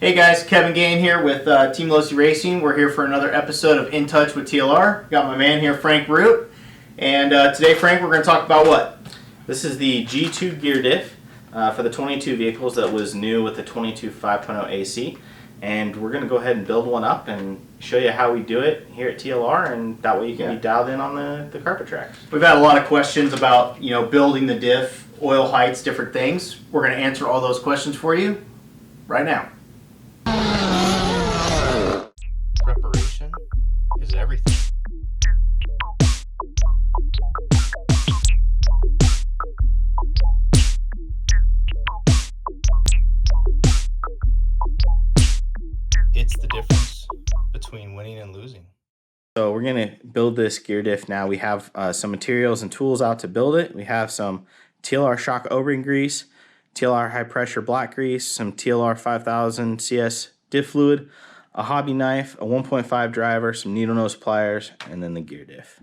Hey guys, Kevin Gain here with Team Losi Racing. We're here for another episode of In Touch with TLR. Got my man here, Frank Root. And today, Frank, we're going to talk about what? This is the G2 gear diff for the 22 vehicles that was new with the 22 5.0 AC. And we're going to go ahead and build one up and show you how we do it here at TLR, and that way you can be dialed in on the carpet tracks. We've had a lot of questions about, building the diff, oil heights, different things. We're going to answer all those questions for you right now. Preparation is everything. It's the difference between winning and losing. So we're going to build this gear diff now. We have some materials and tools out to build it. We have some TLR shock O-ring grease, TLR high pressure black grease, some TLR 5000 CS diff fluid, a hobby knife, a 1.5 driver, some needle nose pliers, and then the gear diff.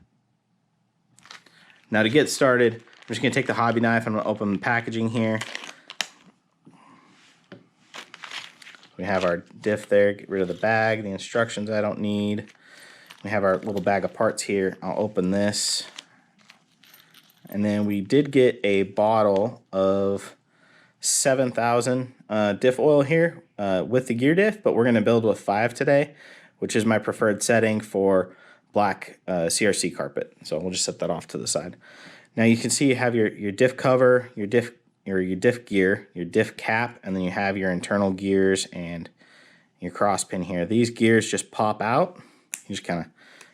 Now to get started, I'm just going to take the hobby knife. I'm going to open the packaging here. We have our diff there. Get rid of the bag, the instructions I don't need. We have our little bag of parts here. I'll open this. And then we did get a bottle of 7,000 diff oil here with the gear diff, but we're going to build with 5 today, which is my preferred setting for black CRC carpet. So we'll just set that off to the side. Now you can see you have your diff cover, your diff gear, your diff cap, and then you have your internal gears and your cross pin here. These gears just pop out. You just kind of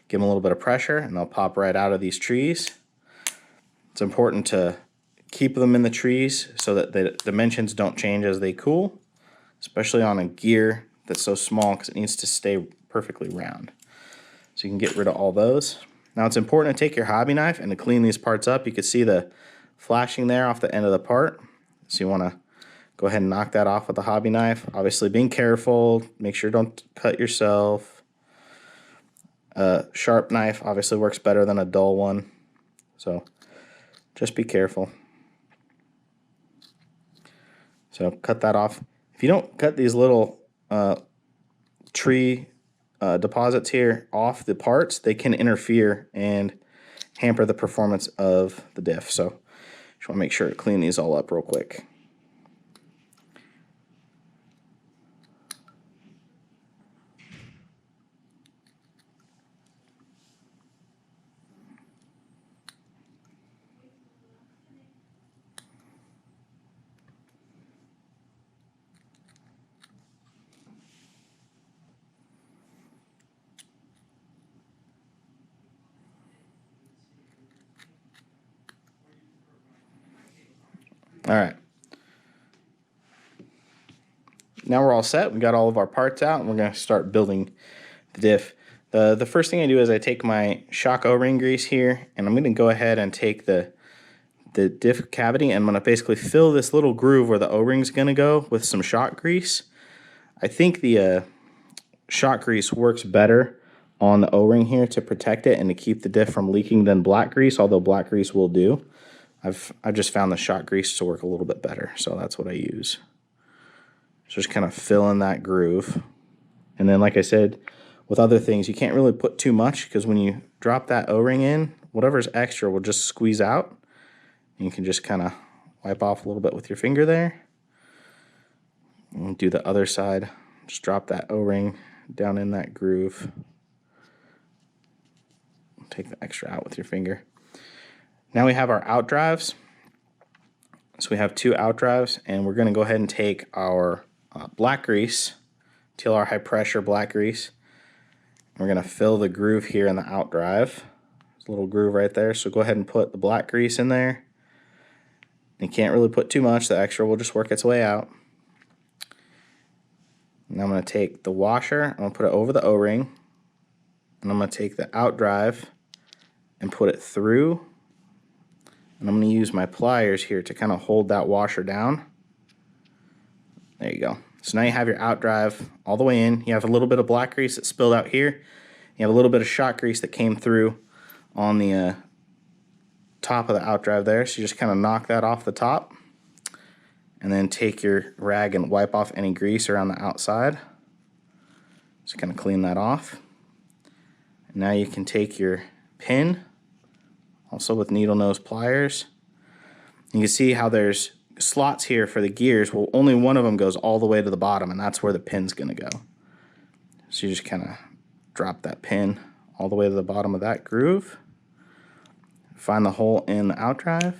give them a little bit of pressure and they'll pop right out of these trees. It's important to keep them in the trees so that the dimensions don't change as they cool, especially on a gear that's so small because it needs to stay perfectly round. So you can get rid of all those. Now it's important to take your hobby knife and to clean these parts up. You can see the flashing there off the end of the part. So you want to go ahead and knock that off with the hobby knife. Obviously being careful, make sure you don't cut yourself. A sharp knife obviously works better than a dull one. So just be careful. So cut that off. If you don't cut these little tree deposits here off the parts, they can interfere and hamper the performance of the diff. So just want to make sure to clean these all up real quick. All right. Now we're all set. We got all of our parts out, and we're going to start building the diff. The first thing I do is I take my shock O-ring grease here, and I'm going to go ahead and take the diff cavity, and I'm going to basically fill this little groove where the O-ring's going to go with some shock grease. I think the shock grease works better on the O-ring here to protect it and to keep the diff from leaking than black grease, although black grease will do. I've just found the shock grease to work a little bit better, so that's what I use. So just kind of fill in that groove. And then, like I said, with other things, you can't really put too much because when you drop that O-ring in, whatever's extra will just squeeze out. And you can just kind of wipe off a little bit with your finger there. And do the other side. Just drop that O-ring down in that groove. Take the extra out with your finger. Now we have our out drives. So we have 2 out drives, and we're going to go ahead and take our black grease, TLR high pressure black grease. We're going to fill the groove here in the out drive. There's a little groove right there, so go ahead and put the black grease in there. You can't really put too much, the extra will just work its way out. Now I'm going to take the washer, I'm going to put it over the O-ring, and I'm going to take the out drive and put it through. And I'm going to use my pliers here to kind of hold that washer down. There you go. So now you have your out drive all the way in. You have a little bit of black grease that spilled out here. You have a little bit of shock grease that came through on the top of the out drive there. So you just kind of knock that off the top. and then take your rag and wipe off any grease around the outside. Just kind of clean that off. And now you can take your pin, also with needle nose pliers. You can see how there's slots here for the gears. Well, only one of them goes all the way to the bottom, and that's where the pin's going to go. So you just kind of drop that pin all the way to the bottom of that groove. Find the hole in the outdrive,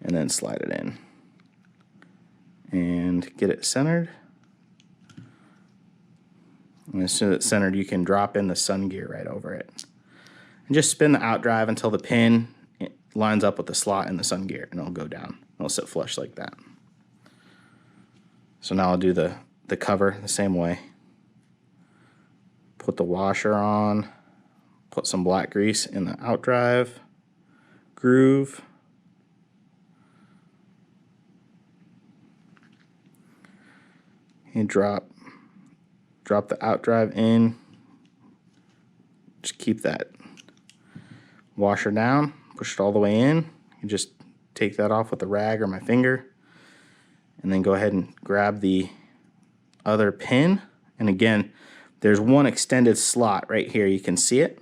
and then slide it in. And get it centered. And as soon as it's centered, you can drop in the sun gear right over it. And just spin the outdrive until the pin lines up with the slot in the sun gear, and it'll go down. It'll sit flush like that. So now I'll do the cover the same way. Put the washer on, put some black grease in the outdrive groove. And drop the outdrive in. Just keep that washer down, push it all the way in. You just take that off with a rag or my finger, and then go ahead and grab the other pin. And again, there's one extended slot right here. You can see it.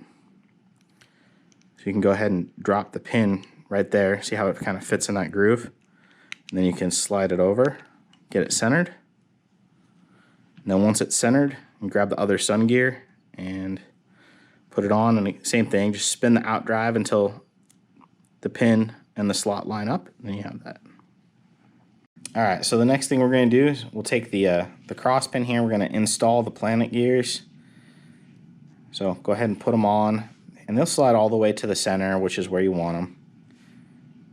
So you can go ahead and drop the pin right there. See how it kind of fits in that groove? And then you can slide it over, get it centered. And then once it's centered, you grab the other sun gear and put it on, and same thing, just spin the outdrive until the pin and the slot line up, and then you have that. All right, so the next thing we're going to do is we'll take the cross pin here. We're going to install the planet gears. So go ahead and put them on, and they'll slide all the way to the center, which is where you want them.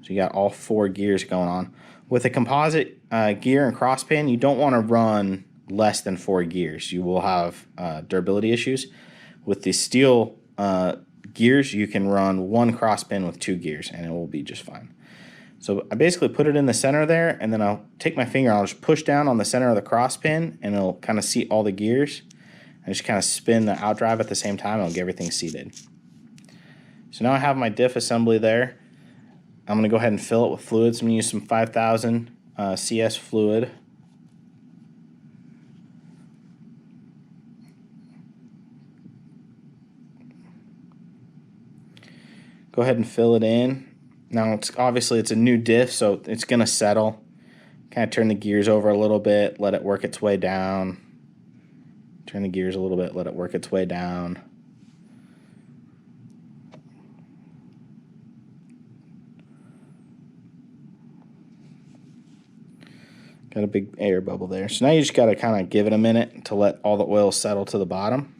So you got all 4 gears going on. With a composite gear and cross pin, you don't want to run less than 4 gears. You will have durability issues. With the steel gears, you can run 1 cross pin with 2 gears, and it will be just fine. So I basically put it in the center there, and then I'll take my finger, I'll just push down on the center of the cross pin, and it'll kind of seat all the gears. I just kind of spin the outdrive at the same time, and it'll get everything seated. So now I have my diff assembly there. I'm going to go ahead and fill it with fluids. I'm going to use some 5000 CS fluid. Go ahead and fill it in. Now, obviously it's a new diff, so it's going to settle. Kind of turn the gears over a little bit, let it work its way down. Turn the gears a little bit, let it work its way down. Got a big air bubble there. So now you just got to kind of give it a minute to let all the oil settle to the bottom.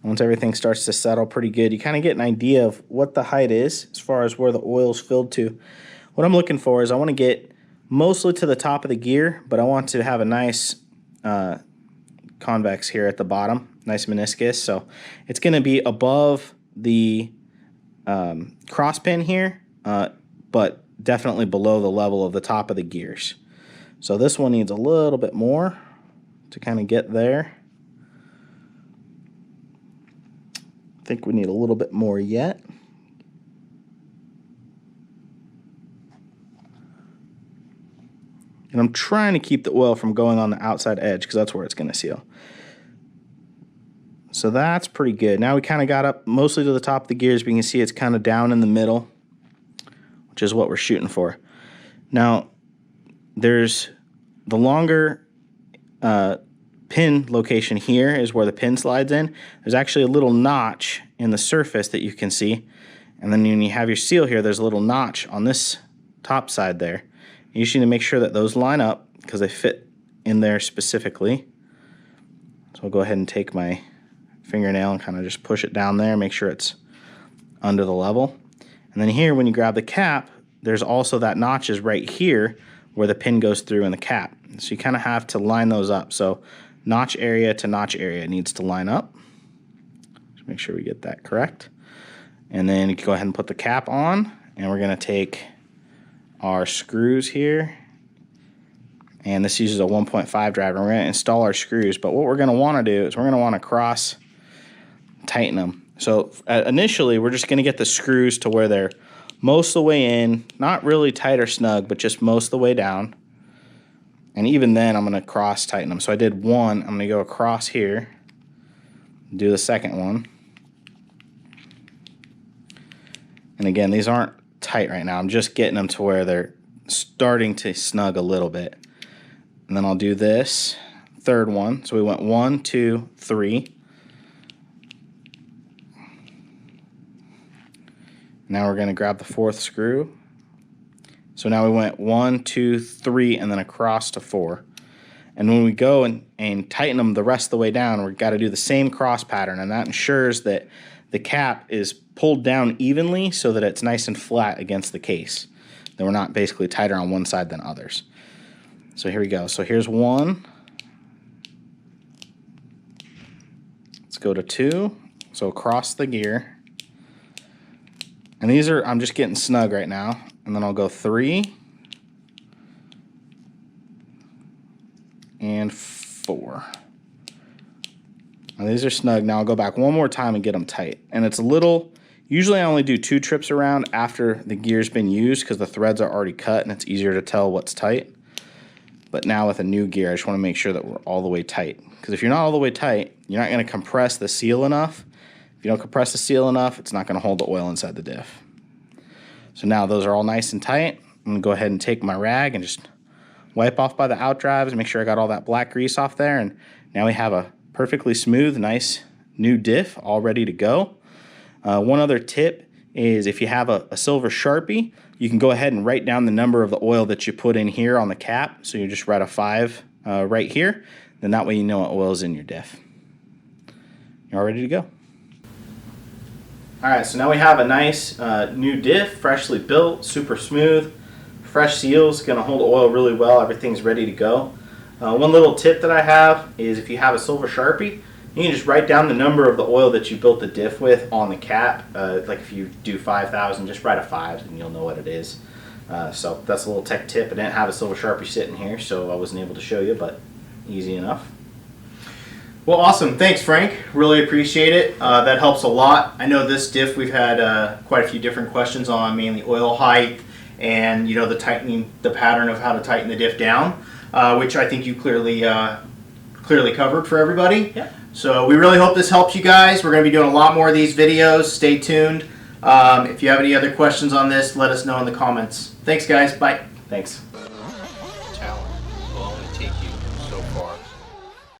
Once everything starts to settle pretty good, you kind of get an idea of what the height is as far as where the oil's filled to. What I'm looking for is I want to get mostly to the top of the gear, but I want to have a nice convex here at the bottom, nice meniscus. So it's going to be above the cross pin here, but definitely below the level of the top of the gears. So this one needs a little bit more to kind of get there. I think we need a little bit more yet. And I'm trying to keep the oil from going on the outside edge because that's where it's going to seal. So that's pretty good. Now we kind of got up mostly to the top of the gears, but you can see it's kind of down in the middle, which is what we're shooting for. Now, there's the longer pin location here is where the pin slides in. There's actually a little notch in the surface that you can see. And then when you have your seal here, there's a little notch on this top side there. You just need to make sure that those line up because they fit in there specifically. So I'll go ahead and take my fingernail and kind of just push it down there, make sure it's under the level. And then here, when you grab the cap, there's also that notch is right here where the pin goes through in the cap. So you kind of have to line those up. So notch area to notch area needs to line up. Just make sure we get that correct. And then you can go ahead and put the cap on, and we're going to take our screws here. And this uses a 1.5 driver. We're going to install our screws, but what we're going to want to do is we're going to want to cross tighten them. So initially, we're just going to get the screws to where they're most of the way in, not really tight or snug, but just most of the way down. And even then, I'm going to cross tighten them. So I did one. I'm going to go across here, do the second one. And again, these aren't tight right now. I'm just getting them to where they're starting to snug a little bit. And then I'll do this third one. So we went 1, 2, 3. Now we're going to grab the fourth screw. So now we went 1, 2, 3, and then across to 4. And when we go and tighten them the rest of the way down, we've got to do the same cross pattern, and that ensures that the cap is pulled down evenly so that it's nice and flat against the case. That we're not basically tighter on one side than others. So here we go. So here's 1. Let's go to 2. So across the gear. And these are, I'm just getting snug right now. And then I'll go 3 and 4. Now these are snug. Now I'll go back one more time and get them tight. And it's a little, usually I only do 2 trips around after the gear's been used because the threads are already cut and it's easier to tell what's tight. But now with a new gear, I just want to make sure that we're all the way tight. Because if you're not all the way tight, you're not going to compress the seal enough. If you don't compress the seal enough, it's not going to hold the oil inside the diff. So now those are all nice and tight. I'm going to go ahead and take my rag and just wipe off by the outdrives and make sure I got all that black grease off there. And now we have a perfectly smooth, nice new diff all ready to go. One other tip is if you have a silver Sharpie, you can go ahead and write down the number of the oil that you put in here on the cap. So you just write a 5 right here. Then that way you know what oil is in your diff. You're all ready to go. Alright, so now we have a nice new diff, freshly built, super smooth. Fresh seals, going to hold oil really well. Everything's ready to go. One little tip that I have is if you have a silver Sharpie, you can just write down the number of the oil that you built the diff with on the cap. Like if you do 5,000, just write a 5 and you'll know what it is. So that's a little tech tip. I didn't have a silver Sharpie sitting here, so I wasn't able to show you, but easy enough. Well, awesome. Thanks, Frank. Really appreciate it. That helps a lot. I know this diff we've had quite a few different questions on, mainly oil height and the tightening, the pattern of how to tighten the diff down, which I think you clearly covered for everybody. Yeah. So we really hope this helps you guys. We're going to be doing a lot more of these videos. Stay tuned. If you have any other questions on this, let us know in the comments. Thanks, guys. Bye. Thanks.